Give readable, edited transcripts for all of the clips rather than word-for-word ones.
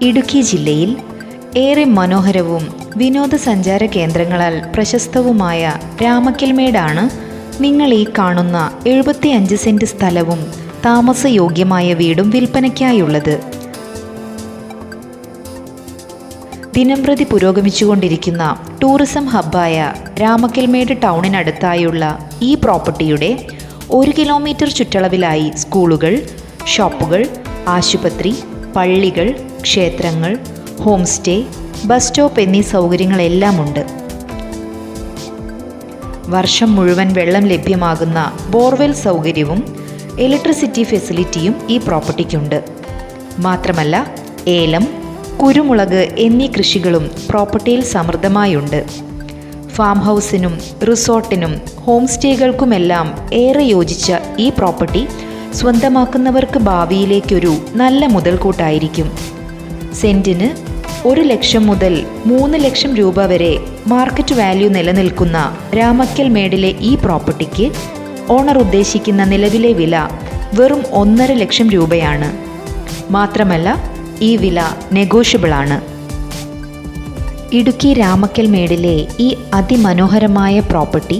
ഇടുക്കി ജില്ലയിൽ ഏറെ മനോഹരവും വിനോദസഞ്ചാര കേന്ദ്രങ്ങളാൽ പ്രശസ്തവുമായ രാമക്കൽമേടാണ് നിങ്ങൾ ഈ കാണുന്ന 75 സെന്റ് സ്ഥലവും താമസയോഗ്യമായ വീടും വിൽപ്പനയ്ക്കായുള്ളത്. ദിനംപ്രതി പുരോഗമിച്ചുകൊണ്ടിരിക്കുന്ന ടൂറിസം ഹബ്ബായ രാമക്കൽമേട് ടൗണിനടുത്തായുള്ള ഈ പ്രോപ്പർട്ടിയുടെ 1 കിലോമീറ്റർ ചുറ്റളവിലായി സ്കൂളുകൾ, ഷോപ്പുകൾ, ആശുപത്രി, പള്ളികൾ, ക്ഷേത്രങ്ങൾ, ഹോം സ്റ്റേ, ബസ് സ്റ്റോപ്പ് എന്നീ സൗകര്യങ്ങളെല്ലാമുണ്ട്. വർഷം മുഴുവൻ വെള്ളം ലഭ്യമാകുന്ന ബോർവെൽ സൗകര്യവും ഇലക്ട്രിസിറ്റി ഫെസിലിറ്റിയും ഈ പ്രോപ്പർട്ടിക്കുണ്ട്. മാത്രമല്ല ഏലം, കുരുമുളക് എന്നീ കൃഷികളും പ്രോപ്പർട്ടിയിൽ സമൃദ്ധമായുണ്ട്. ഫാം ഹൗസിനും റിസോർട്ടിനും ഹോം സ്റ്റേകൾക്കുമെല്ലാം ഏറെ യോജിച്ച ഈ പ്രോപ്പർട്ടി സ്വന്തമാക്കുന്നവർക്ക് ഭാവിയിലേക്കൊരു നല്ല മുതൽക്കൂട്ടായിരിക്കും. സെന്റിന് 1 ലക്ഷം മുതൽ 3 ലക്ഷം രൂപ വരെ മാർക്കറ്റ് വാല്യൂ നിലനിൽക്കുന്ന രാമക്കൽമേടിലെ ഈ പ്രോപ്പർട്ടിക്ക് ഓണർ ഉദ്ദേശിക്കുന്ന നിലവിലെ വില വെറും 1.5 ലക്ഷം രൂപയാണ്. മാത്രമല്ല ഈ വില നെഗോഷ്യബിളാണ്. ഇടുക്കി രാമക്കൽമേടിലെ ഈ അതിമനോഹരമായ പ്രോപ്പർട്ടി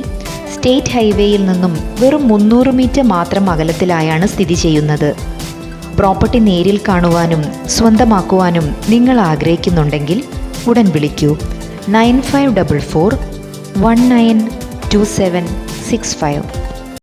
സ്റ്റേറ്റ് ഹൈവേയിൽ നിന്നും വെറും 300 മീറ്റർ മാത്രം അകലത്തിലായാണ് സ്ഥിതി ചെയ്യുന്നത്. പ്രോപ്പർട്ടി നേരിൽ കാണുവാനും സ്വന്തമാക്കുവാനും നിങ്ങൾ ആഗ്രഹിക്കുന്നുണ്ടെങ്കിൽ ഉടൻ വിളിക്കൂ 9544 192765.